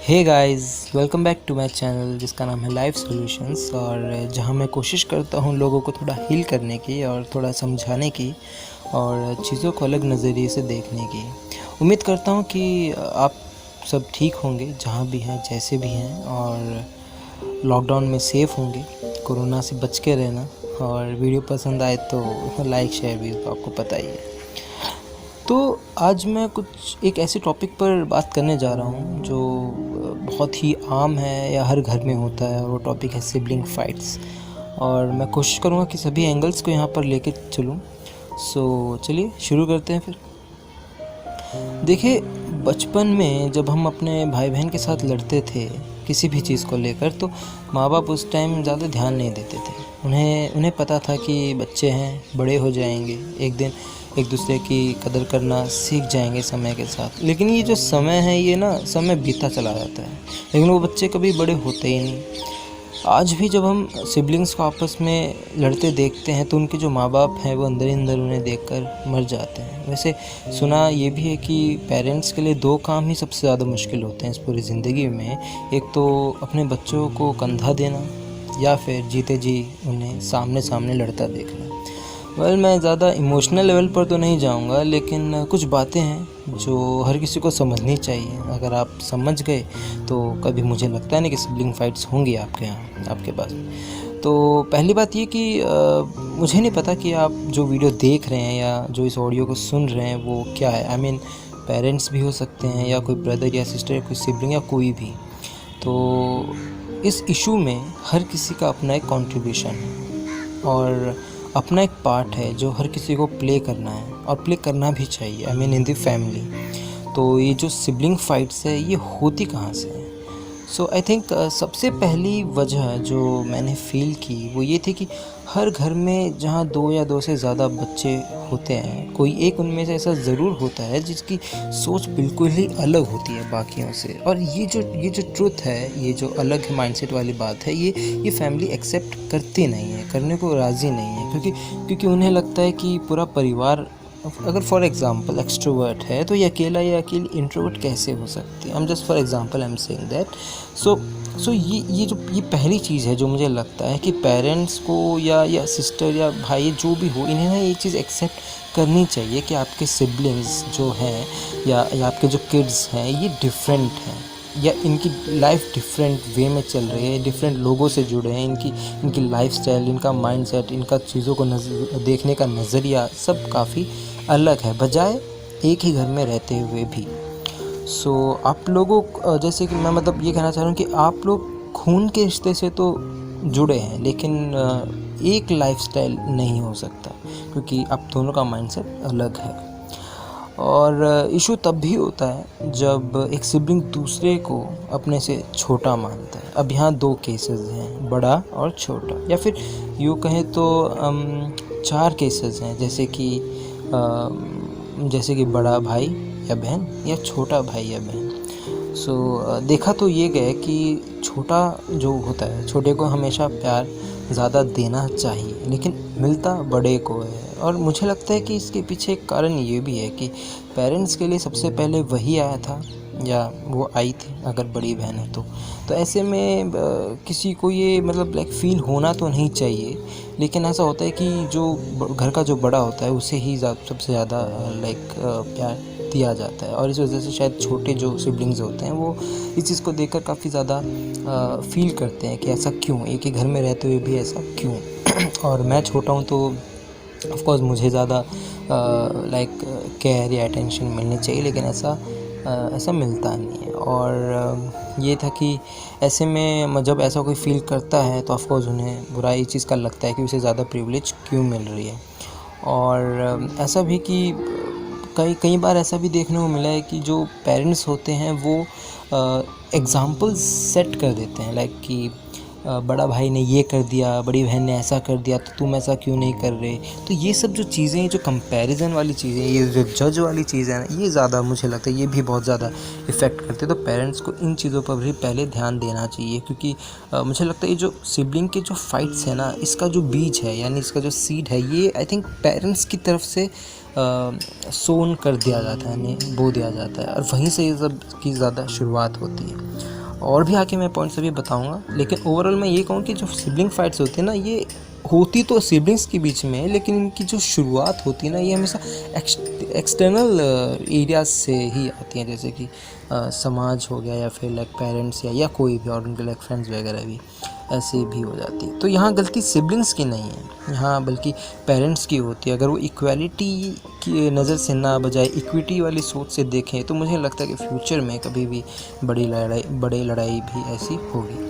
Hey guys, welcome back to my channel जिसका नाम है लाइफ सॉल्यूशंस, और जहां मैं कोशिश करता हूं लोगों को थोड़ा हील करने की और थोड़ा समझाने की और चीज़ों को अलग नज़रिए से देखने की। उम्मीद करता हूं कि आप सब ठीक होंगे जहां भी हैं, जैसे भी हैं, और लॉकडाउन में सेफ़ होंगे। कोरोना से बच के रहना। और वीडियो पसंद आए तो लाइक शेयर भी तो आपको पता ही है। तो आज मैं कुछ एक ऐसे टॉपिक पर बात करने जा रहा हूँ जो बहुत ही आम है या हर घर में होता है, और वो टॉपिक है सिबलिंग फाइट्स। और मैं कोशिश करूँगा कि सभी एंगल्स को यहाँ पर लेके चलूँ। सो चलिए शुरू करते हैं फिर। देखिए, बचपन में जब हम अपने भाई बहन के साथ लड़ते थे किसी भी चीज़ को लेकर, तो माँ बाप उस टाइम ज़्यादा ध्यान नहीं देते थे। उन्हें पता था कि बच्चे हैं, बड़े हो जाएंगे, एक दिन एक दूसरे की कदर करना सीख जाएंगे समय के साथ। लेकिन ये जो समय है, ये ना समय बीता चला जाता है, लेकिन वो बच्चे कभी बड़े होते ही नहीं। आज भी जब हम सिबलिंग्स को आपस में लड़ते देखते हैं तो उनके जो माँ बाप हैं वो अंदर ही अंदर उन्हें देखकर मर जाते हैं। वैसे सुना ये भी है कि पेरेंट्स के लिए दो काम ही सबसे ज़्यादा मुश्किल होते हैं इस पूरी ज़िंदगी में। एक तो अपने बच्चों को कंधा देना, या फिर जीते जी उन्हें सामने सामने लड़ता देखना। मैं ज़्यादा इमोशनल लेवल पर तो नहीं जाऊंगा, लेकिन कुछ बातें हैं जो हर किसी को समझनी चाहिए। अगर आप समझ गए तो कभी मुझे लगता नहीं कि सिबलिंग फाइट्स होंगी आपके यहाँ, आपके पास। तो पहली बात ये कि मुझे नहीं पता कि आप जो वीडियो देख रहे हैं या जो इस ऑडियो को सुन रहे हैं वो क्या है। आई मीन पेरेंट्स भी हो सकते हैं, या कोई ब्रदर या सिस्टर या कोई सिबलिंग या कोई भी। तो इस इशू में हर किसी का अपना एक कंट्रीब्यूशन है और अपना एक पार्ट है जो हर किसी को प्ले करना है, और प्ले करना भी चाहिए। I mean in the family. तो ये जो सिबलिंग फाइट्स है ये होती कहाँ से है? सो आई थिंक सबसे पहली वजह जो मैंने फील की वो ये थी कि हर घर में जहाँ दो या दो से ज़्यादा बच्चे होते हैं, कोई एक उनमें से ऐसा ज़रूर होता है जिसकी सोच बिल्कुल ही अलग होती है बाकियों से। और ये जो ट्रुथ है, ये जो अलग माइंडसेट वाली बात है, ये फैमिली एक्सेप्ट करती नहीं है, करने को राज़ी नहीं है, क्योंकि उन्हें लगता है कि पूरा परिवार, अगर फॉर एग्जांपल एक्सट्रोवर्ट है तो ये अकेला या अकेली इंट्रोवर्ट कैसे हो सकती है। I am just for example I am saying that. So ये पहली चीज़ है जो मुझे लगता है कि पेरेंट्स को या सिस्टर या भाई जो भी हो, इन्हें ना ये चीज़ एक्सेप्ट करनी चाहिए कि आपके सिबलिंग्स जो हैं या आपके जो किड्स हैं ये डिफरेंट हैं, या इनकी लाइफ डिफरेंट वे में चल रही है, डिफरेंट लोगों से जुड़े हैं। इनकी लाइफस्टाइल, इनका माइंडसेट, इनका चीज़ों को देखने का नज़रिया सब काफ़ी अलग है, बजाय एक ही घर में रहते हुए भी। सो आप लोगों जैसे कि मैं मतलब ये कहना चाह रहा हूँ कि आप लोग खून के रिश्ते से तो जुड़े हैं, लेकिन एक लाइफस्टाइल नहीं हो सकता, क्योंकि आप दोनों का माइंडसेट अलग है। और इशू तब भी होता है जब एक सिबलिंग दूसरे को अपने से छोटा मानता है। अब यहाँ दो केसेस हैं, बड़ा और छोटा, या फिर यूँ कहें तो चार केसेस हैं, जैसे कि बड़ा भाई या बहन या छोटा भाई या बहन। देखा तो ये गया कि छोटा जो होता है, छोटे को हमेशा प्यार ज़्यादा देना चाहिए, लेकिन मिलता बड़े को है। और मुझे लगता है कि इसके पीछे एक कारण ये भी है कि पेरेंट्स के लिए सबसे पहले वही आया था, या वो आई थी अगर बड़ी बहन है तो ऐसे में किसी को ये मतलब लाइक फ़ील होना तो नहीं चाहिए। लेकिन ऐसा होता है कि जो घर का जो बड़ा होता है उसे ही सबसे ज़्यादा लाइक प्यार दिया जाता है, और इस वजह से शायद छोटे जो सिबलिंग्स होते हैं वो इस चीज़ को देखकर काफ़ी ज़्यादा फ़ील करते हैं कि ऐसा क्यों, एक ही घर में रहते हुए भी ऐसा क्यों। और मैं छोटा हूँ तो ऑफ कोर्स मुझे ज़्यादा लाइक केयर या अटेंशन मिलनी चाहिए, लेकिन ऐसा मिलता नहीं है। और ये था कि ऐसे में जब ऐसा कोई फ़ील करता है तो ऑफ कोर्स उन्हें बुरा इस चीज़ का लगता है कि उसे ज़्यादा प्रिविलेज क्यों मिल रही है। और ऐसा भी कि कई बार ऐसा भी देखने को मिला है कि जो पेरेंट्स होते हैं वो एग्ज़ाम्पल्स सेट कर देते हैं, लाइक कि बड़ा भाई ने ये कर दिया, बड़ी बहन ने ऐसा कर दिया, तो तुम ऐसा क्यों नहीं कर रहे। तो ये सब जो चीज़ें हैं, जो कंपैरिजन वाली चीज़ें, ये जो जज वाली चीज़ें हैं ना, ये ज़्यादा मुझे लगता है ये भी बहुत ज़्यादा इफ़ेक्ट करते हैं। तो पेरेंट्स को इन चीज़ों पर भी पहले ध्यान देना चाहिए, क्योंकि मुझे लगता है ये जो सिबलिंग के जो फाइट्स है ना, इसका जो बीज है, यानी इसका जो सीड है, ये आई थिंक पेरेंट्स की तरफ से सोन कर दिया जाता है, यानी बो दिया जाता है, और वहीं से ये सब की ज़्यादा शुरुआत होती है। और भी आके मैं पॉइंट्स अभी बताऊंगा, लेकिन ओवरऑल मैं ये कहूँ कि जो सिबलिंग फाइट्स होती है ना, ये होती तो सिबलिंग्स के बीच में है, लेकिन इनकी जो शुरुआत होती है ना, ये हमेशा एक्सटर्नल एरियाज से ही आती हैं, जैसे कि समाज हो गया, या फिर लाइक पेरेंट्स या कोई भी, और उनके लाइक फ्रेंड्स वगैरह भी ऐसे भी हो जाती है। तो यहाँ गलती सिबलिंग्स की नहीं है, यहाँ बल्कि पेरेंट्स की होती है। अगर वो इक्वालिटी की नज़र से ना, बजाय इक्विटी वाली सोच से देखें, तो मुझे लगता है कि फ्यूचर में कभी भी बड़ी लड़ाई भी ऐसी होगी।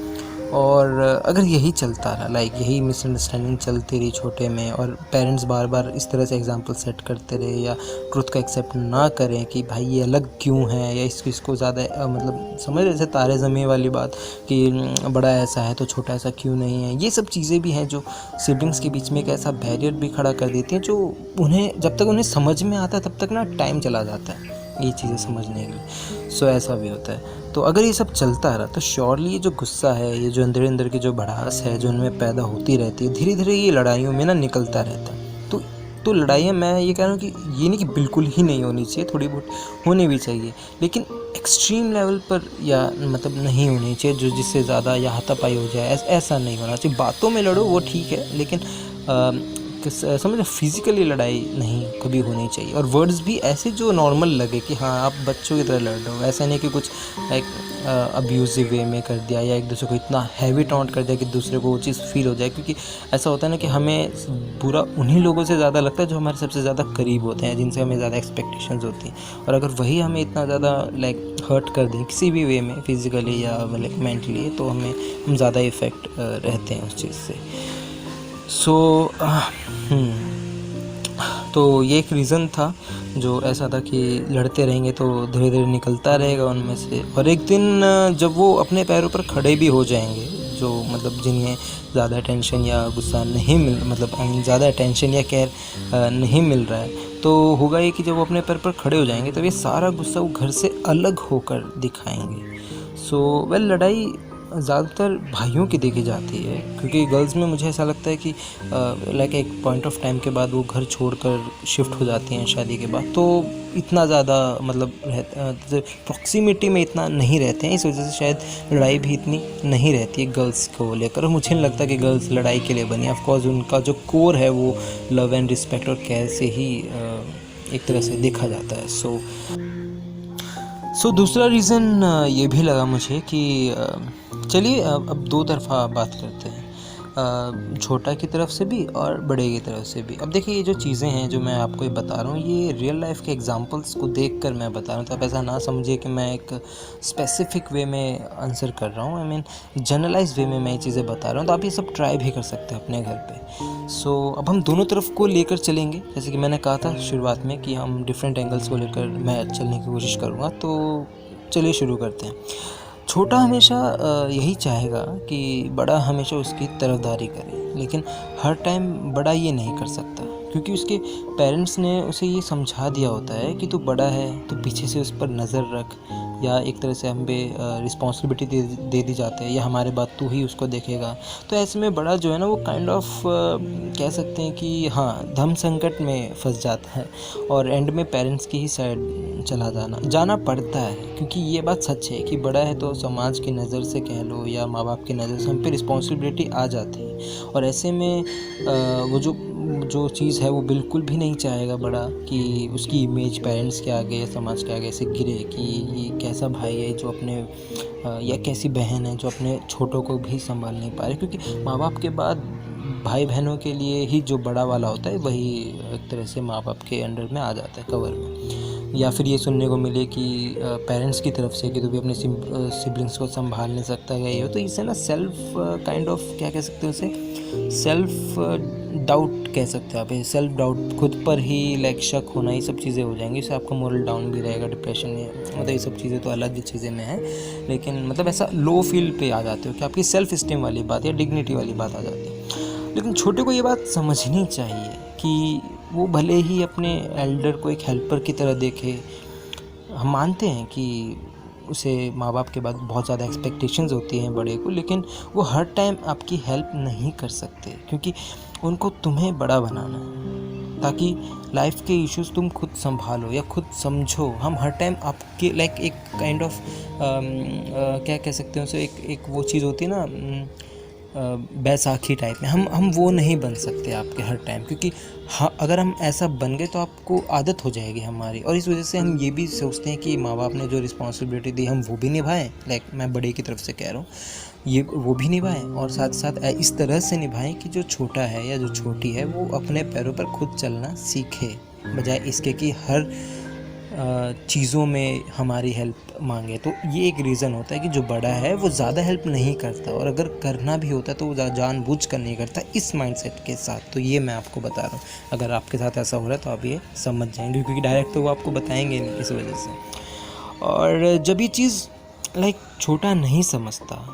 और अगर यही चलता रहा, लाइक यही मिसअंडरस्टैंडिंग चलती रही छोटे में, और पेरेंट्स बार बार इस तरह से एग्जांपल सेट करते रहे, या ट्रुथ को एक्सेप्ट ना करें कि भाई ये अलग क्यों है, या इसको ज़्यादा मतलब समझ रहे, जैसे तारे ज़मीन वाली बात कि बड़ा ऐसा है तो छोटा ऐसा क्यों नहीं है, ये सब चीज़ें भी हैं जो सिबलिंग्स के बीच में एक ऐसा बैरियर भी खड़ा कर देती हैं, जो उन्हें जब तक उन्हें समझ में आता है तब तक ना टाइम चला जाता है ये चीज़ें समझने के लिए। सो ऐसा भी होता है। तो अगर ये सब चलता रहा तो श्योरली ये जो गुस्सा है, ये जो अंदर अंदर की जो भड़ास है जो उनमें पैदा होती रहती है, धीरे धीरे ये लड़ाइयों में ना निकलता रहता है। तो लड़ाइयाँ, मैं ये कह रहा हूँ कि ये नहीं कि बिल्कुल ही नहीं होनी चाहिए, थोड़ी बहुत होनी भी चाहिए, लेकिन एक्सट्रीम लेवल पर या मतलब नहीं होनी चाहिए जो जिससे ज़्यादा या हाथापाई हो जाए, ऐसा नहीं होना चाहिए। बातों में लड़ो वो ठीक है, लेकिन समझ फिज़िकली लड़ाई नहीं कभी होनी चाहिए। और वर्ड्स भी ऐसे जो नॉर्मल लगे कि हाँ आप बच्चों की तरह लड़ रहे हो, ऐसा नहीं कि कुछ लाइक अब्यूज़िव वे में कर दिया, या एक दूसरे को इतना हैवी टॉन्ट कर दिया कि दूसरे को वो चीज़ फील हो जाए। क्योंकि ऐसा होता है ना कि हमें बुरा उन्हीं लोगों से ज़्यादा लगता है जो हमारे सबसे ज़्यादा करीब होते हैं, जिनसे हमें ज़्यादा एक्सपेक्टेशंस होती हैं, और अगर वही हमें इतना ज़्यादा लाइक हर्ट कर दें किसी भी वे में, फिज़िकली या लाइक मेंटली, तो हम ज़्यादा इफ़ेक्ट रहते हैं उस चीज़ से। तो ये एक रीज़न था जो ऐसा था कि लड़ते रहेंगे तो धीरे धीरे निकलता रहेगा उनमें से, और एक दिन जब वो अपने पैरों पर खड़े भी हो जाएंगे, जो मतलब जिन्हें ज़्यादा टेंशन या गुस्सा नहीं ज़्यादा टेंशन या केयर नहीं मिल रहा है, तो होगा ये कि जब वो अपने पैर पर खड़े हो जाएंगे तब ये सारा गुस्सा वो घर से अलग होकर दिखाएंगे। लड़ाई ज़्यादातर भाइयों की देखी जाती है, क्योंकि गर्ल्स में मुझे ऐसा लगता है कि लाइक एक पॉइंट ऑफ टाइम के बाद वो घर छोड़कर शिफ्ट हो जाती हैं शादी के बाद, तो इतना ज़्यादा मतलब प्रॉक्सिमिटी में इतना नहीं रहते हैं, इस वजह से शायद लड़ाई भी इतनी नहीं रहती है गर्ल्स को लेकर। और मुझे नहीं लगता कि गर्ल्स लड़ाई के लिए बनी, ऑफ कोर्स उनका जो कोर है वो लव एंड रिस्पेक्ट और केयर से ही एक तरह से देखा जाता है। सो दूसरा रीज़न ये भी लगा मुझे कि चलिए अब दो तरफ़ा बात करते हैं, छोटा की तरफ से भी और बड़े की तरफ से भी। अब देखिए ये जो चीज़ें हैं जो मैं आपको ये बता रहा हूँ, ये रियल लाइफ के एग्जांपल्स को देखकर मैं बता रहा हूँ, तो आप ऐसा ना समझिए कि मैं एक स्पेसिफिक वे में आंसर कर रहा हूँ, आई मीन जनरलाइज वे में मैं ये चीज़ें बता रहा हूँ। तो आप ये सब ट्राई भी कर सकते हैं अपने घर पे। अब हम दोनों तरफ को लेकर चलेंगे, जैसे कि मैंने कहा था शुरुआत में कि हम डिफरेंट एंगल्स को लेकर मैं चलने की कोशिश करूँगा। तो चलिए शुरू करते हैं। छोटा हमेशा यही चाहेगा कि बड़ा हमेशा उसकी तरफदारी करे, लेकिन हर टाइम बड़ा ये नहीं कर सकता, क्योंकि उसके पेरेंट्स ने उसे ये समझा दिया होता है कि तू बड़ा है तो पीछे से उस पर नज़र रख, या एक तरह से हम पे रिस्पॉन्सिबिलिटी दे दी जाती है, या हमारे बाद तू ही उसको देखेगा। तो ऐसे में बड़ा जो है ना वो काइंड ऑफ कह सकते हैं कि हाँ धर्म संकट में फंस जाता है, और एंड में पेरेंट्स की ही साइड जाना पड़ता है। क्योंकि ये बात सच है कि बड़ा है तो समाज की नज़र से कह लो या माँ बाप की नज़र से हम पे रिस्पॉन्सिबिलिटी आ जाती है, और ऐसे में वो जो चीज़ है वो बिल्कुल भी नहीं चाहेगा बड़ा कि उसकी इमेज पेरेंट्स के आगे या समाज के आगे ऐसे गिरे कि ये कैसा भाई है जो अपने या कैसी बहन है जो अपने छोटों को भी संभाल नहीं पा रहे। क्योंकि माँ बाप के बाद भाई बहनों के लिए ही जो बड़ा वाला होता है वही एक तरह से माँ बाप के अंडर में आ जाता है, कवर में। या फिर ये सुनने को मिले कि पेरेंट्स की तरफ से कि तू भी अपने सिबलिंग्स को संभाल नहीं सकता गए हो, तो इससे ना सेल्फ काइंड ऑफ क्या कह सकते हो उसे, सेल्फ डाउट कह सकते हो आप, सेल्फ डाउट, खुद पर ही लाइक शक होना, ये सब चीज़ें हो जाएंगी। इससे आपका मोरल डाउन भी रहेगा, डिप्रेशन में, मतलब ये सब चीज़ें तो अलग चीज़ें में है, लेकिन मतलब ऐसा लो फील पे आ जाते हो कि आपकी सेल्फ स्टीम वाली बात या डिग्निटी वाली बात आ जाती है। लेकिन छोटे को ये बात समझनी चाहिए कि वो भले ही अपने एल्डर को एक हेल्पर की तरह देखे। हम मानते हैं कि उसे माँ बाप के बाद बहुत ज़्यादा एक्सपेक्टेशंस होती हैं बड़े को, लेकिन वो हर टाइम आपकी हेल्प नहीं कर सकते, क्योंकि उनको तुम्हें बड़ा बनाना है ताकि लाइफ के इश्यूज तुम खुद संभालो या खुद समझो। हम हर टाइम आपके लाइक एक काइंड ऑफ क्या कह सकते हैं उसे, एक वो चीज़ होती है ना, बैसाखी टाइप में। हम वो नहीं बन सकते आपके हर टाइम, क्योंकि अगर हम ऐसा बन गए तो आपको आदत हो जाएगी हमारी। और इस वजह से हम ये भी सोचते हैं कि माँ बाप ने जो रिस्पॉन्सिबिलिटी दी हम वो भी निभाएं, लाइक मैं बड़े की तरफ से कह रहा हूँ, ये वो भी निभाएं और साथ साथ इस तरह से निभाएं कि जो छोटा है या जो छोटी है वो अपने पैरों पर खुद चलना सीखे, बजाय इसके कि हर चीज़ों में हमारी हेल्प मांगे। तो ये एक रीज़न होता है कि जो बड़ा है वो ज़्यादा हेल्प नहीं करता, और अगर करना भी होता है तो वो जानबूझ कर नहीं करता इस माइंडसेट के साथ। तो ये मैं आपको बता रहा हूँ, अगर आपके साथ ऐसा हो रहा है तो आप ये समझ जाएंगे, क्योंकि डायरेक्ट तो वो आपको बताएंगे नहीं इस वजह से। और जब ये चीज़ लाइक छोटा नहीं समझता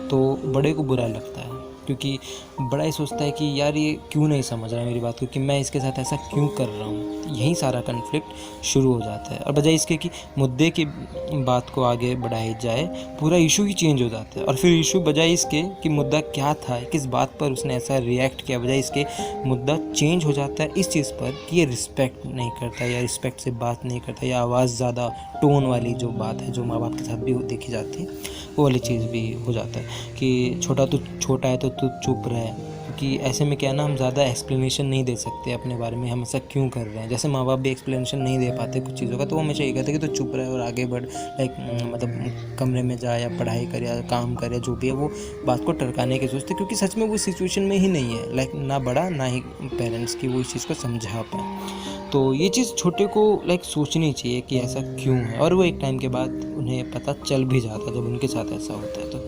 तो बड़े को बुरा लगता है, क्योंकि बड़ा ही सोचता है कि यार ये क्यों नहीं समझ रहा है मेरी बात, क्योंकि मैं इसके साथ ऐसा क्यों कर रहा हूँ। यही सारा कन्फ्लिक्ट शुरू हो जाता है, और बजाय इसके कि मुद्दे की बात को आगे बढ़ाई जाए, पूरा इशू ही चेंज हो जाता है। और फिर इशू बजाय इसके कि मुद्दा क्या था, किस बात पर उसने ऐसा रिएक्ट किया, बजाय इसके मुद्दा चेंज हो जाता है इस चीज़ पर कि ये रिस्पेक्ट नहीं करता या रिस्पेक्ट से बात नहीं करता, या आवाज़ ज़्यादा टोन वाली जो बात है जो माँ बाप के साथ भी देखी जाती है वो वाली चीज़ भी हो जाता है कि छोटा है तो तू चुप रहे। क्योंकि ऐसे में क्या है ना, हम ज़्यादा एक्सप्लेनेशन नहीं दे सकते अपने बारे में, हम ऐसा क्यों कर रहे हैं। जैसे माँ बाप भी एक्सप्लेनेशन नहीं दे पाते कुछ चीज़ों का, तो वो हमेशा ये कहते हैं कि तू चुप रहे और आगे बढ़, लाइक मतलब कमरे में जा या पढ़ाई कर या काम कर या जो भी है, वो बात को टरकाने के सोचते, क्योंकि सच में वो सिचुएशन में ही नहीं है, लाइक ना बड़ा ना ही पेरेंट्स की वो इस चीज़ को समझा पाए। तो ये चीज़ छोटे को लाइक सोचनी चाहिए कि ऐसा क्यों है, और वो एक टाइम के बाद उन्हें पता चल भी जाता है जब उनके साथ ऐसा होता है तो।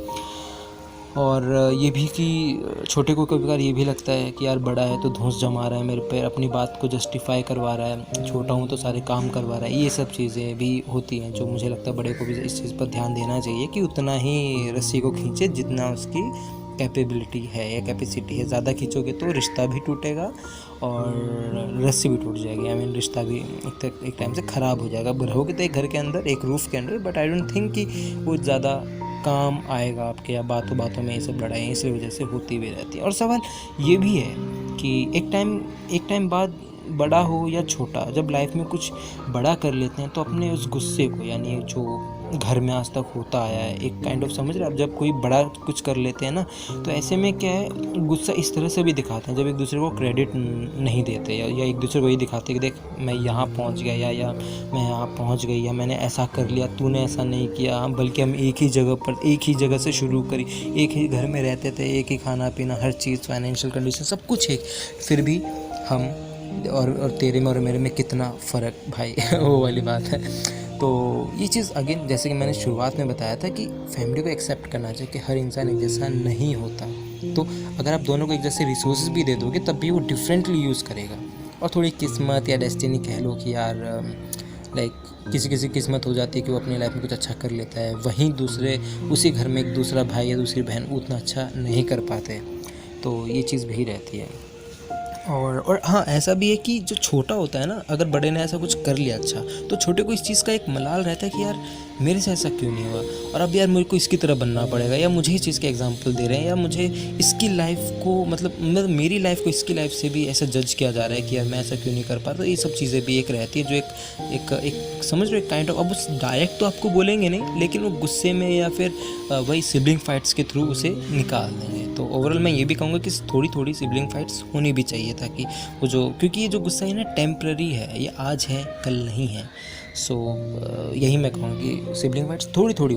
और ये भी कि छोटे को कभी कभार ये भी लगता है कि यार बड़ा है तो धौंस जमा रहा है मेरे पे, अपनी बात को जस्टिफाई करवा रहा है, छोटा हूँ तो सारे काम करवा रहा है। ये सब चीज़ें भी होती हैं जो मुझे लगता है बड़े को भी इस चीज़ पर ध्यान देना चाहिए कि उतना ही रस्सी को खींचे जितना उसकी कैपेबिलिटी है या कैपेसिटी है। ज़्यादा खींचोगे तो रिश्ता भी टूटेगा और रस्सी भी टूट जाएगी, आई मीन रिश्ता भी एक टाइम से ख़राब हो जाएगा। रहोगे तो एक घर के अंदर एक रूफ़ के अंदर, बट आई डोंट थिंक कि वो ज़्यादा काम आएगा आपके, या बातों बातों में ये सब लड़ाई इस वजह से होती भी रहती है। और सवाल ये भी है कि एक टाइम बाद बड़ा हो या छोटा, जब लाइफ में कुछ बड़ा कर लेते हैं तो अपने उस गुस्से को, यानी जो घर में आज तक होता आया है एक काइंड ऑफ, समझ रहे आप, जब कोई बड़ा कुछ कर लेते हैं ना तो ऐसे में क्या है, गुस्सा इस तरह से भी दिखाते हैं जब एक दूसरे को क्रेडिट नहीं देते, या एक दूसरे को ये दिखाते कि देख मैं यहाँ पहुँच गया या मैं यहाँ पहुँच गई, या मैंने ऐसा कर लिया तूने ऐसा नहीं किया। बल्कि हम एक ही जगह से शुरू करी, एक ही घर में रहते थे, एक ही खाना पीना, हर चीज़, फाइनेंशियल कंडीशन सब कुछ एक, फिर भी हम और तेरे में और मेरे में कितना फ़र्क भाई वो वाली बात है। तो ये चीज़ अगेन जैसे कि मैंने शुरुआत में बताया था कि फैमिली को एक्सेप्ट करना चाहिए कि हर इंसान एक जैसा नहीं होता। तो अगर आप दोनों को एक जैसे रिसोर्सेज भी दे दोगे तब भी वो डिफरेंटली यूज़ करेगा। और थोड़ी किस्मत या डेस्टिनी कह लो कि यार लाइक किसी किस्मत हो जाती है कि वो अपनी लाइफ में कुछ अच्छा कर लेता है, वहीं दूसरे उसी घर में एक दूसरा भाई या दूसरी बहन उतना अच्छा नहीं कर पाते। तो ये चीज़ भी रहती है। और हाँ, ऐसा भी है कि जो छोटा होता है ना, अगर बड़े ने ऐसा कुछ कर लिया अच्छा, तो छोटे को इस चीज़ का एक मलाल रहता है कि यार मेरे से ऐसा क्यों नहीं हुआ, और अब यार मेरे को इसकी तरह बनना पड़ेगा, या मुझे इस चीज़ के एग्जांपल दे रहे हैं, या मुझे इसकी लाइफ को मतलब मेरी लाइफ को इसकी लाइफ से भी ऐसा जज किया जा रहा है कि यार मैं ऐसा क्यों नहीं कर पा। तो ये सब चीज़ें भी एक रहती है जो एक समझ रहे हो, एक काइंड ऑफ, अब उस डायरेक्ट तो आपको बोलेंगे नहीं, लेकिन वो गुस्से में या फिर वही सिबलिंग फाइट्स के थ्रू उसे निकाल देंगे। तो ओवरऑल मैं ये भी कहूँगा कि थोड़ी सिबलिंग फाइट्स होनी भी चाहिए, ताकि वो जो, क्योंकि ये जो गुस्सा है ना टेम्पररी है, ये आज है कल नहीं है। सो यही मैं कहूँगा कि सिबलिंग फाइट्स थोड़ी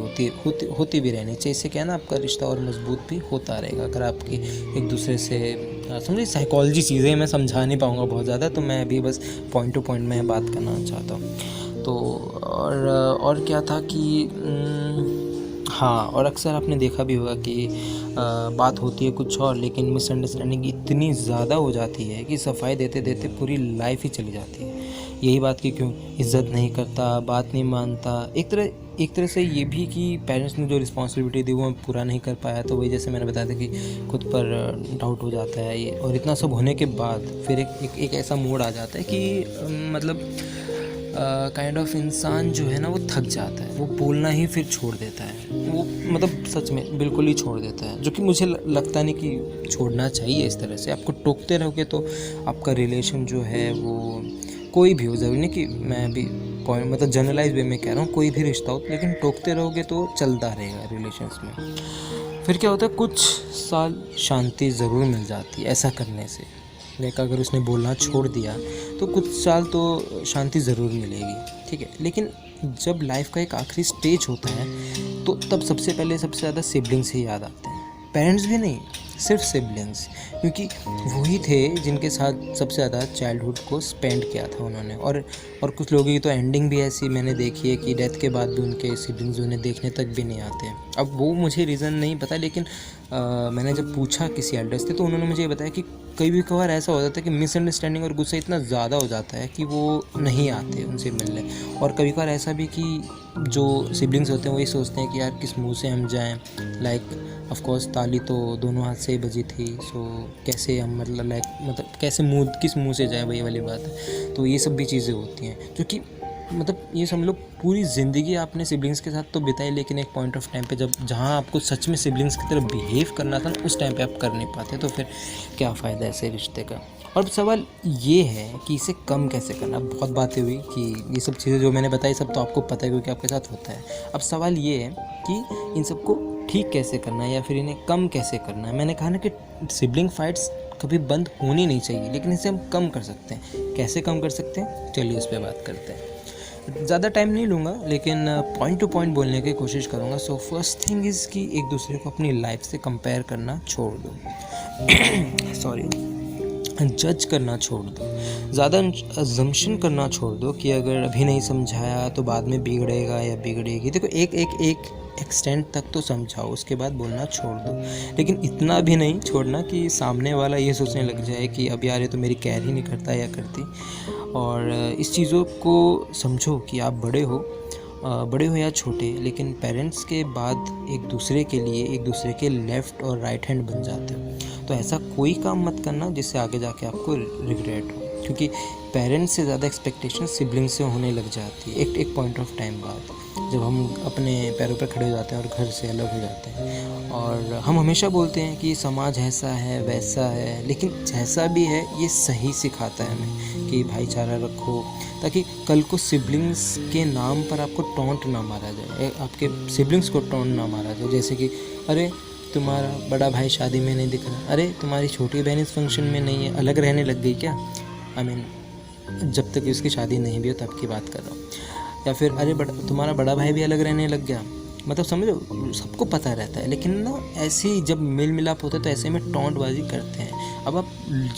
होती भी रहनी चाहिए। इससे क्या है ना, आपका रिश्ता और मजबूत भी होता रहेगा। अगर आपकी एक दूसरे से समझिए, साइकोलॉजी चीज़ें मैं समझा नहीं पाऊँगा बहुत ज़्यादा, तो मैं अभी बस पॉइंट टू पॉइंट में बात करना चाहता हूँ। तो और क्या था कि हाँ, और अक्सर आपने देखा भी होगा कि बात होती है कुछ और, लेकिन मिसअंडरस्टैंडिंग इतनी ज़्यादा हो जाती है कि सफाई देते देते पूरी लाइफ ही चली जाती है। यही बात कि क्यों इज़्ज़त नहीं करता, बात नहीं मानता। एक तरह से ये भी कि पेरेंट्स ने जो रिस्पॉन्सिबिलिटी दी वो पूरा नहीं कर पाया, तो वही जैसे मैंने बताया था कि खुद पर डाउट हो जाता है ये। और इतना सब होने के बाद फिर एक ऐसा मोड़ आ जाता है कि मतलब काइंड ऑफ इंसान जो है ना वो थक जाता है, वो बोलना ही फिर छोड़ देता है, वो मतलब सच में बिल्कुल ही छोड़ देता है, जो कि मुझे लगता नहीं कि छोड़ना चाहिए। इस तरह से आपको टोकते रहोगे तो आपका रिलेशन जो है वो कोई भी हो, ज़रूरी नहीं कि मैं भी पॉइंट मतलब जनरलाइज वे में कह रहा हूँ, कोई भी रिश्ता हो, लेकिन टोकते रहोगे तो चलता रहेगा रिलेशंस में। फिर क्या होता है, कुछ साल शांति ज़रूर मिल जाती है ऐसा करने से। लाइक अगर उसने बोलना छोड़ दिया तो कुछ साल तो शांति ज़रूर मिलेगी, ठीक है। लेकिन जब लाइफ का एक आखिरी स्टेज होता है तो तब सबसे पहले सबसे ज़्यादा सिबलिंग्स ही याद आते हैं, पेरेंट्स भी नहीं, सिर्फ सिबलिंग्स, क्योंकि वही थे जिनके साथ सबसे ज़्यादा चाइल्डहुड को स्पेंड किया था उन्होंने। और कुछ लोगों की तो एंडिंग भी ऐसी मैंने देखी है कि डेथ के बाद भी उनके सिबलिंग्स उन्हें देखने तक भी नहीं आते। अब वो मुझे रीज़न नहीं पता, लेकिन मैंने जब पूछा किसी एल्डर्स से तो उन्होंने मुझे बताया कि कई बार ऐसा हो जाता है कि मिसअंडरस्टैंडिंग और गुस्सा इतना ज़्यादा हो जाता है कि वो नहीं आते उनसे मिलने। और कभी बार ऐसा भी कि जो सिबलिंग्स होते हैं वही सोचते हैं कि यार किस मुंह से हम जाएं। लाइक ऑफ कोर्स ताली तो दोनों हाथ से ही बजी थी, सो कैसे हम मतलब कैसे मुंह किस मुंह से जाए, वही वाली बात है। तो ये सब भी चीज़ें होती हैं जो कि मतलब ये सब लोग पूरी ज़िंदगी आपने सिबलिंग्स के साथ तो बिताई, लेकिन एक पॉइंट ऑफ टाइम पे जब जहाँ आपको सच में सिबलिंग्स की तरह बिहेव करना था ना, उस टाइम पे आप कर नहीं पाते, तो फिर क्या फ़ायदा ऐसे रिश्ते का। और सवाल ये है कि इसे कम कैसे करना। बहुत बातें हुई कि ये सब चीज़ें जो मैंने बताई सब तो आपको पता है क्योंकि आपके साथ होता है। अब सवाल ये है कि इन सबको ठीक कैसे करना है या फिर इन्हें कम कैसे करना है। मैंने कहा ना कि सिबलिंग फाइट्स कभी बंद होनी नहीं चाहिए, लेकिन इसे हम कम कर सकते हैं। कैसे कम कर सकते हैं, चलिए उस पर बात करते हैं। ज़्यादा टाइम नहीं लूँगा, लेकिन पॉइंट टू पॉइंट बोलने की कोशिश करूँगा। सो फर्स्ट थिंग इज़ कि एक दूसरे को अपनी लाइफ से कंपेयर करना छोड़ दो सॉरी जज करना छोड़ दो, ज़्यादा अजम्पशन करना छोड़ दो कि अगर अभी नहीं समझाया तो बाद में बिगड़ेगा या बिगड़ेगी। देखो एक एक्सटेंट तक तो समझाओ, उसके बाद बोलना छोड़ दो, लेकिन इतना भी नहीं छोड़ना कि सामने वाला ये सोचने लग जाए कि अब यार ये तो मेरी केयर ही नहीं करता या करती। और इस चीज़ों को समझो कि आप बड़े हो या छोटे, लेकिन पेरेंट्स के बाद एक दूसरे के लिए एक दूसरे के लेफ़्ट और राइट हैंड बन जाते हो। तो ऐसा कोई काम मत करना जिससे आगे जाके आपको रिग्रेट हो, क्योंकि पेरेंट्स से ज़्यादा एक्सपेक्टेशन सिबलिंग से होने लग जाती है एक पॉइंट ऑफ टाइम बाद, जब हम अपने पैरों पर खड़े हो जाते हैं और घर से अलग हो जाते हैं। और हम हमेशा बोलते हैं कि समाज ऐसा है वैसा है, लेकिन जैसा भी है ये सही सिखाता है हमें कि भाईचारा रखो, ताकि कल को सिबलिंग्स के नाम पर आपको टॉन्ट ना मारा जाए, आपके सिबलिंग्स को टॉन्ट ना मारा जाए। जैसे कि अरे तुम्हारा बड़ा भाई शादी में नहीं दिख रहा, अरे तुम्हारी छोटी बहन इस फंक्शन में नहीं है, अलग रहने लग गई क्या। जब तक उसकी शादी नहीं भी हो तब की बात कर रहा हूँ। या फिर अरे तुम्हारा बड़ा भाई भी अलग रहने लग गया। मतलब समझो, सबको पता रहता है, लेकिन ना ऐसे ही जब मेल मिलाप होता है तो ऐसे में टॉन्टबाजी करते हैं। अब आप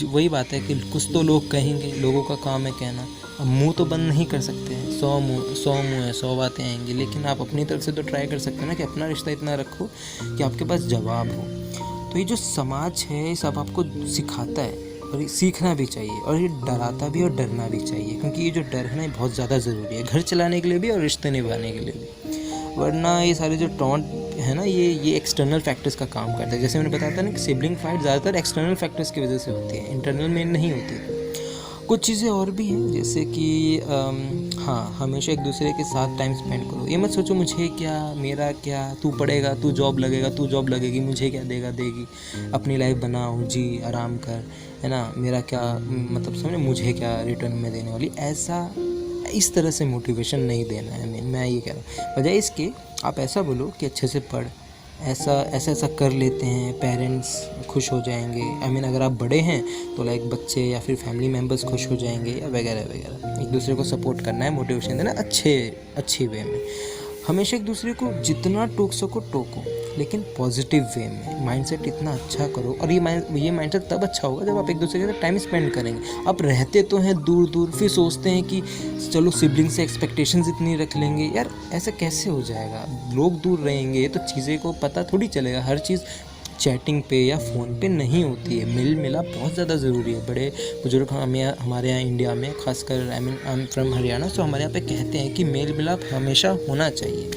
वही बात है कि कुछ तो लोग कहेंगे, लोगों का काम है कहना। अब मुंह तो बंद नहीं कर सकते हैं, 100 मुंह है, 100 बातें आएंगी, लेकिन आप अपनी तरफ से तो ट्राई कर सकते हैं ना कि अपना रिश्ता इतना रखो कि आपके पास जवाब हो। तो ये जो समाज है ये सब आपको सिखाता है और ये सीखना भी चाहिए, और ये डराता भी और डरना भी चाहिए, क्योंकि ये जो डर है ना ये बहुत ज़्यादा ज़रूरी है, घर चलाने के लिए भी और रिश्ते निभाने के लिए भी। वरना ये सारे जो टॉन्ट है ना ये एक्सटर्नल फैक्टर्स का काम करता है। जैसे मैंने बताया था ना कि सिबलिंग फाइट ज़्यादातर एक्सटर्नल फैक्टर्स की वजह से होती है, इंटरनल में नहीं होती। कुछ चीज़ें और भी हैं, जैसे कि हाँ, हमेशा एक दूसरे के साथ टाइम स्पेंड करो। ये मत सोचो मुझे क्या, मेरा क्या, तू पढ़ेगा, तू जॉब लगेगा, तू जॉब लगेगी, मुझे क्या देगा देगी, अपनी लाइफ बनाओ, जी आराम कर, है ना, मेरा क्या मतलब समझे, मुझे क्या रिटर्न में देने वाली। ऐसा इस तरह से मोटिवेशन नहीं देना है। मैं ये कह रहा हूँ, बजाय इसके आप ऐसा बोलो कि अच्छे से पढ़, ऐसा कर लेते हैं, पेरेंट्स खुश हो जाएंगे। अगर आप बड़े हैं तो लाइक बच्चे या फिर फैमिली मेम्बर्स खुश हो जाएंगे, या वगैरह वगैरह। एक दूसरे को सपोर्ट करना है, मोटिवेशन देना अच्छे वे में। हमेशा एक दूसरे को जितना टोक सको टोको, लेकिन पॉजिटिव वे में। माइंडसेट इतना अच्छा करो, और ये माइंडसेट तब अच्छा होगा जब आप एक दूसरे के साथ टाइम स्पेंड करेंगे। आप रहते तो हैं दूर दूर, फिर सोचते हैं कि चलो सिबलिंग से एक्सपेक्टेशंस इतनी रख लेंगे, यार ऐसा कैसे हो जाएगा। लोग दूर रहेंगे तो चीज़ें को पता थोड़ी चलेगा। हर चीज़ चैटिंग पे या फ़ोन पे नहीं होती है, मिल मिलाप बहुत ज़्यादा ज़रूरी है। बड़े बुजुर्ग हमारे यहाँ इंडिया में खासकर, आई एम फ्रॉम हरियाणा, सो हमारे यहाँ पे कहते हैं कि मेल मिलाप हमेशा होना चाहिए।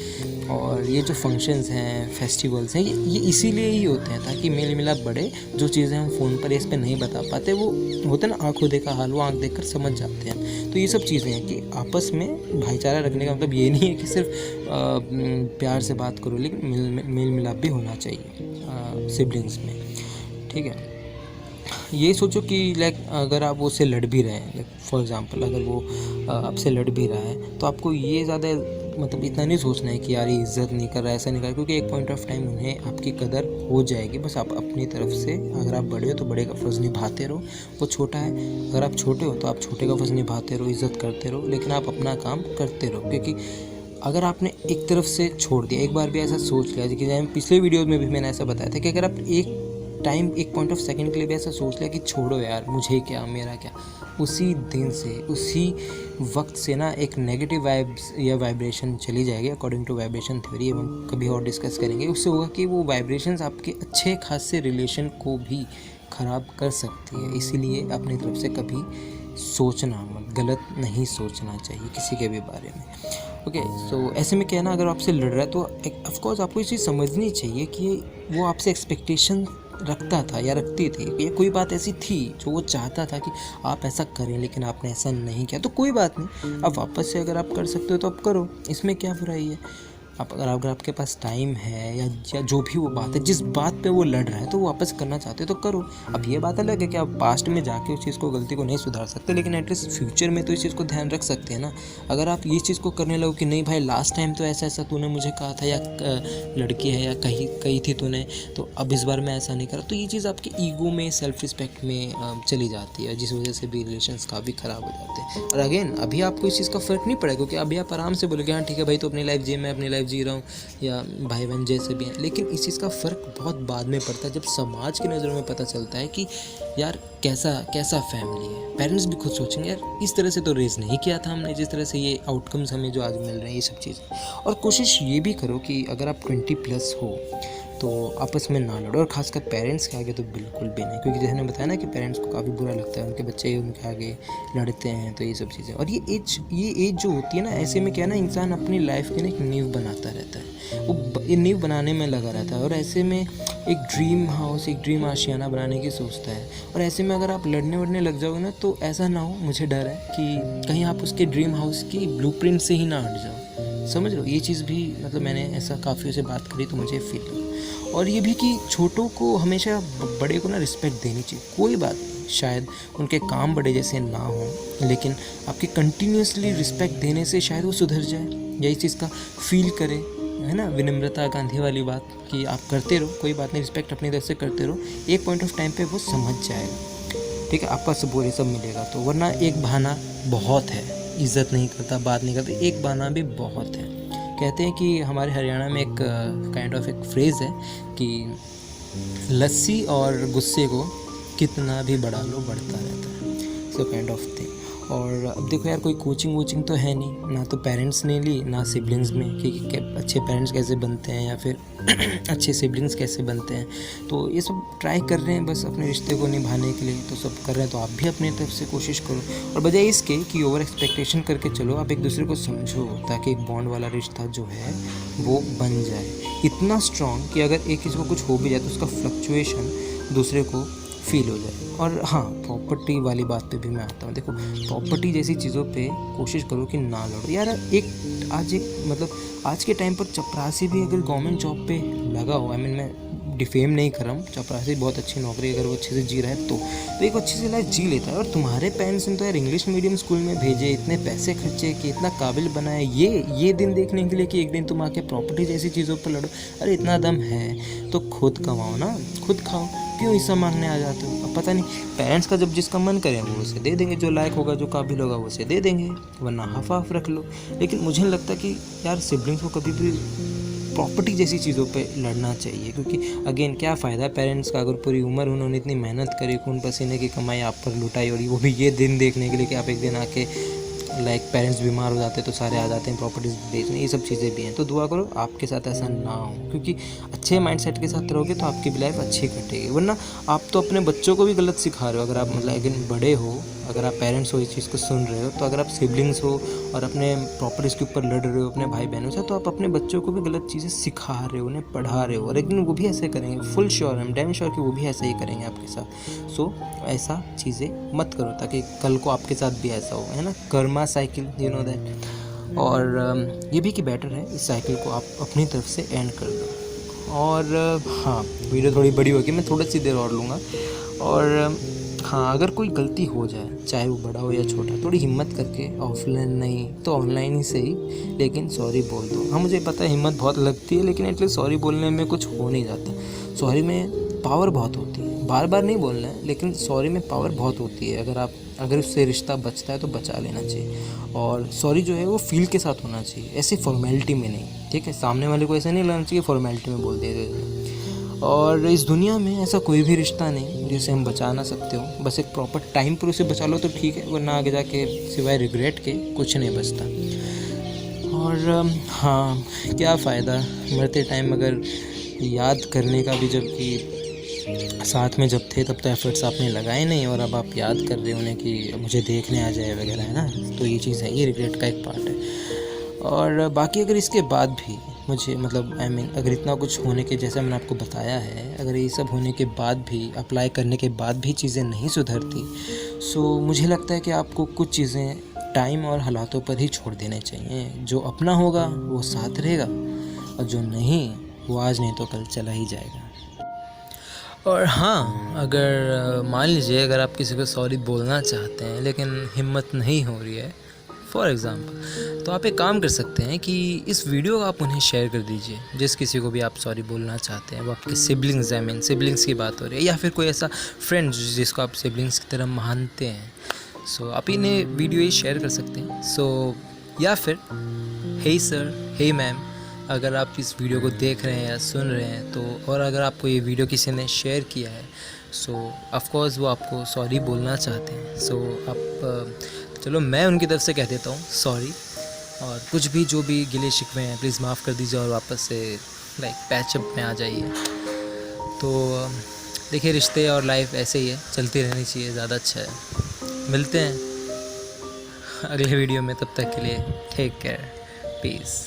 और ये जो फंक्शंस हैं, फेस्टिवल्स हैं, ये इसीलिए ही होते हैं ताकि मेल मिलाप बढ़े। जो चीज़ें हम फ़ोन पर इस पे नहीं बता पाते, वो होता है ना, आँखों देखा हाल, वो आँख देखकर समझ जाते हैं। तो ये सब चीज़ें हैं कि आपस में भाईचारा रखने का मतलब ये नहीं है कि सिर्फ प्यार से बात करो, लेकिन मेल मिलाप भी होना चाहिए सिबलिंग्स में, ठीक है। ये सोचो कि लाइक अगर आप उससे लड़ भी रहे हैं, लाइक फॉर एग्जांपल अगर वो आपसे लड़ भी रहा है, तो आपको ये ज़्यादा मतलब इतना नहीं सोचना है कि यार ये इज़्ज़त नहीं कर रहा है, ऐसा नहीं कर रहा, क्योंकि एक पॉइंट ऑफ टाइम उन्हें आपकी कदर हो जाएगी। बस आप अपनी तरफ से, अगर आप बड़े हो तो बड़े का फ़र्ज़ निभाते रहो, वो छोटा है, अगर आप छोटे हो तो आप छोटे का फ़र्ज़ निभाते रहो, इज़्ज़त करते रहो, लेकिन आप अपना काम करते रहो। क्योंकि अगर आपने एक तरफ से छोड़ दिया, एक बार भी ऐसा सोच लिया, कि पिछले वीडियोज़ में भी मैंने ऐसा बताया था कि अगर आप एक पॉइंट ऑफ सेकंड के लिए भी ऐसा सोच लिया कि छोड़ो यार, मुझे क्या, मेरा क्या, उसी दिन से, उसी वक्त से ना एक नेगेटिव वाइब्स या वाइब्रेशन चली जाएगी, अकॉर्डिंग टू वाइब्रेशन थ्योरी, हम कभी और डिस्कस करेंगे। उससे होगा कि वो वाइब्रेशंस आपके अच्छे खासे रिलेशन को भी ख़राब कर सकती है। इसीलिए अपनी तरफ से कभी सोचना मत, गलत नहीं सोचना चाहिए किसी के भी बारे में। ओके, सो ऐसे में क्या है ना, अगर आपसे लड़ रहा है तो ऑफकोर्स आपको ये चीज़ समझनी चाहिए कि वो आपसे एक्सपेक्टेशन रखता था या रखती थी, या कोई बात ऐसी थी जो वो चाहता था कि आप ऐसा करें, लेकिन आपने ऐसा नहीं किया, तो कोई बात नहीं, अब वापस से अगर आप कर सकते हो तो आप करो, इसमें क्या बुराई है। अगर आपके पास टाइम है या जो भी वो बात है, जिस बात पे वो लड़ रहा है, तो वो वापस करना चाहते हो तो करो। अब ये बात अलग है कि आप पास्ट में जाके उस चीज़ को, गलती को नहीं सुधार सकते, लेकिन एटलीस्ट फ्यूचर में तो इस चीज़ को ध्यान रख सकते हैं ना। अगर आप ये चीज़ को करने लगो कि नहीं भाई लास्ट टाइम तो ऐसा ऐसा तूने मुझे कहा था, या लड़की है या कही थी तूने, तो अब इस बार मैं ऐसा नहीं करा, तो ये चीज़ आपके ईगो में, सेल्फ रिस्पेक्ट में चली जाती है, जिस वजह से भी रिलेशंस काफ़ी ख़राब हो जाते हैं। और अगेन अभी आपको इस चीज़ का फ़र्क नहीं पड़ेगा, क्योंकि अभी आप आराम से बोलोगे हाँ ठीक है भाई, तो अपनी लाइफ जी, मैं अपनी लाइफ जी रहा हूँ, या भाई बहन जैसे भी हैं। लेकिन इस चीज़ का फ़र्क बहुत बाद में पड़ता है, जब समाज की नज़रों में पता चलता है कि यार कैसा फैमिली है। पेरेंट्स भी खुद सोचेंगे यार इस तरह से तो रेज़ नहीं किया था हमने, जिस तरह से ये आउटकम्स हमें जो आज मिल रहे हैं, ये सब चीज़ें। और कोशिश ये भी करो कि अगर आप 20+ हो तो आपस में ना लड़ो, और ख़ासकर पेरेंट्स के आगे तो बिल्कुल भी नहीं, क्योंकि जैसे मैंने बताया ना कि पेरेंट्स को काफ़ी बुरा लगता है, उनके बच्चे उनके आगे लड़ते हैं, तो ये सब चीज़ें। और ये एज जो होती है ना, ऐसे में क्या है ना, इंसान अपनी लाइफ की ना एक नींव बनाता रहता है, वो ये नींव बनाने में लगा रहता है, और ऐसे में एक ड्रीम हाउस, एक ड्रीम आशियाना बनाने की सोचता है। और ऐसे में अगर आप लड़ने लग जाओगे ना, तो ऐसा ना हो, मुझे डर है कि कहीं आप उसके ड्रीम हाउस की ब्लूप्रिंट से ही ना हट जाओ। समझ लो, ये चीज़ भी मतलब मैंने ऐसा काफ़ी से बात करी तो मुझे फील हुआ। और ये भी कि छोटों को हमेशा बड़े को ना रिस्पेक्ट देनी चाहिए। कोई बात नहीं, शायद उनके काम बड़े जैसे ना हो, लेकिन आपके कंटिन्यूसली रिस्पेक्ट देने से शायद वो सुधर जाए, या इस चीज़ का फील करे, है ना, विनम्रता गांधी वाली बात कि आप करते रहो, कोई बात नहीं, रिस्पेक्ट अपनी तरफ से करते रहो, एक पॉइंट ऑफ टाइम पे वो समझ जाएगा, ठीक है, आपका सपोर्ट ये सब मिलेगा तो। वरना एक बहाना बहुत है, इज़्ज़त नहीं करता, बात नहीं करता, एक बहाना भी बहुत है। कहते हैं कि हमारे हरियाणा में एक काइंड ऑफ एक फ्रेज़ है कि लस्सी और गुस्से को कितना भी बढ़ा लो बढ़ता रहता है, सो काइंड ऑफ थिंग। और अब देखो यार, कोई कोचिंग वोचिंग तो है नहीं, ना तो पेरेंट्स ने ली, ना सिबलिंग्स में, कि अच्छे पेरेंट्स कैसे बनते हैं या फिर अच्छे सिबलिंग्स कैसे बनते हैं। तो ये सब ट्राई कर रहे हैं बस अपने रिश्ते को निभाने के लिए, तो सब कर रहे हैं, तो आप भी अपनी तरफ से कोशिश करो। और बजाय इसके कि ओवर एक्सपेक्टेशन करके चलो, आप एक दूसरे को समझो, ताकि एक बॉन्ड वाला रिश्ता जो है वो बन जाए इतना स्ट्रॉन्ग कि अगर एक किसी को कुछ हो भी जाए तो उसका फ्लक्चुएशन दूसरे को फील हो जाए। और हाँ, प्रॉपर्टी वाली बात पे भी मैं आता हूँ। देखो, प्रॉपर्टी जैसी चीज़ों पे कोशिश करो कि ना लड़ो यार। आज के टाइम पर चपरासी भी अगर गवर्नमेंट जॉब पे लगा हो, मैं डिफेम नहीं कर रहा हूँ, चपरासी बहुत अच्छी नौकरी, अगर वो अच्छे से जी रहा है तो एक अच्छी सी लाइफ जी लेता है। और तुम्हारे पेरेंट्स ने तो यार इंग्लिश मीडियम स्कूल में भेजे, इतने पैसे खर्चे कि इतना काबिल बनाए ये दिन देखने के लिए कि एक दिन तुम आके प्रॉपर्टी जैसी चीज़ों पर लड़ो। अरे इतना दम है तो खुद कमाओ ना, खुद खाओ, क्यों हिस्सा मांगने आ जाते हो। अब पता नहीं, पेरेंट्स का जब जिसका मन करे वो उसे दे देंगे, जो लायक होगा, जो काबिल होगा वो उसे दे देंगे, वरना हाफ रख लो। लेकिन मुझे नहीं लगता कि यार सिबलिंग्स को कभी भी प्रॉपर्टी जैसी चीज़ों पे लड़ना चाहिए, क्योंकि अगेन क्या फ़ायदा पेरेंट्स का, अगर पूरी उम्र उन्होंने इतनी मेहनत करी, खून पसीने की कमाई आप पर लुटाई, और वो भी ये दिन देखने के लिए कि आप एक दिन आके लाइक पेरेंट्स बीमार हो जाते हैं तो सारे आ जाते हैं प्रॉपर्टीज़ बेचने, ये सब चीज़ें भी हैं। तो दुआ करो आपके साथ ऐसा ना हो, क्योंकि अच्छे माइंडसेट के साथ रहोगे तो आपकी भी लाइफ अच्छी कटेगी। वरना आप तो अपने बच्चों को भी गलत सिखा रहे हो। अगर आप मतलब अगर बड़े हो, अगर आप पेरेंट्स हो, इस चीज़ को सुन रहे हो, तो अगर आप सिबलिंग्स हो और अपने प्रॉपर्टीज़ के ऊपर लड़ रहे हो अपने भाई बहनों से, तो आप अपने बच्चों को भी गलत चीज़ें सिखा रहे हो, उन्हें पढ़ा रहे हो। लेकिन वो भी ऐसे करेंगे, full sure, I am damn sure कि वो भी ऐसा ही करेंगे आपके साथ। सो ऐसा चीज़ें मत करो ताकि कल को आपके साथ भी ऐसा हो, है ना। Karma cycle, you know that. और ये भी कि बेटर है इस साइकिल को आप अपनी तरफ से एंड कर दो। और हाँ, वीडियो थोड़ी बड़ी होगी, मैं थोड़ी सी देर और लूँगा। और हाँ, अगर कोई गलती हो जाए, चाहे वो बड़ा हो या छोटा, थोड़ी हिम्मत करके ऑफलाइन नहीं तो ऑनलाइन ही सही, लेकिन सॉरी बोल दो। हाँ, मुझे पता है हिम्मत बहुत लगती है, लेकिन एटलीस्ट सॉरी बोलने में कुछ हो नहीं जाता। सॉरी में पावर बहुत होती है, बार बार नहीं बोलना है, लेकिन सॉरी में पावर बहुत होती है। अगर उससे रिश्ता बचता है तो बचा लेना चाहिए। और सॉरी जो है वो फील के साथ होना चाहिए, ऐसी फॉर्मेलिटी में नहीं, ठीक है। सामने वाले को ऐसा नहीं लगना चाहिए फॉर्मेलिटी में बोल दिया। और इस दुनिया में ऐसा कोई भी रिश्ता नहीं जिसे हम बचा ना सकते हो। बस एक प्रॉपर टाइम पर उसे बचा लो तो ठीक है, वरना आगे जाके सिवाय रिग्रेट के कुछ नहीं बचता। और हाँ, क्या फ़ायदा मरते टाइम अगर याद करने का भी, जबकि साथ में जब थे तब तो एफर्ट्स आपने लगाए नहीं, और अब आप याद कर रहे हो उन्हें कि मुझे देखने आ जाए वगैरह, है ना। तो ये चीज़ है, ये रिग्रेट का एक पार्ट है। और बाकी अगर इसके बाद भी मुझे मतलब आई मीन अगर इतना कुछ होने के, जैसा मैंने आपको बताया है, अगर ये सब होने के बाद भी, अप्लाई करने के बाद भी चीज़ें नहीं सुधरती, सो मुझे लगता है कि आपको कुछ चीज़ें टाइम और हालातों पर ही छोड़ देने चाहिए। जो अपना होगा वो साथ रहेगा, और जो नहीं वो आज नहीं तो कल चला ही जाएगा। और हाँ, अगर मान लीजिए अगर आप किसी को सॉरी बोलना चाहते हैं लेकिन हिम्मत नहीं हो रही है, फॉर एग्ज़ाम्पल, तो आप एक काम कर सकते हैं कि इस वीडियो को आप उन्हें शेयर कर दीजिए, जिस किसी को भी आप सॉरी बोलना चाहते हैं। वो आपके सिबलिंग्स, आई मीन सिबलिंग्स की बात हो रही है, या फिर कोई ऐसा फ्रेंड जिसको आप सिबलिंग्स की तरह मानते हैं। सो आप इन्हें वीडियो ही शेयर कर सकते हैं। सो या फिर हे सर, हे मैम, अगर आप इस वीडियो को देख रहे हैं या सुन रहे हैं तो, और अगर आपको ये वीडियो किसी ने शेयर किया है, सो ऑफ़ कोर्स वो आपको सॉरी बोलना चाहते हैं। सो आप चलो मैं उनकी तरफ से कह देता हूँ सॉरी। और कुछ भी जो भी गिले शिकवे हैं प्लीज़ माफ़ कर दीजिए, और वापस से लाइक पैचअप में आ जाइए। तो देखिए, रिश्ते और लाइफ ऐसे ही है, चलती रहनी चाहिए, ज़्यादा अच्छा है। मिलते हैं अगले वीडियो में, तब तक के लिए टेक केयर, पीस।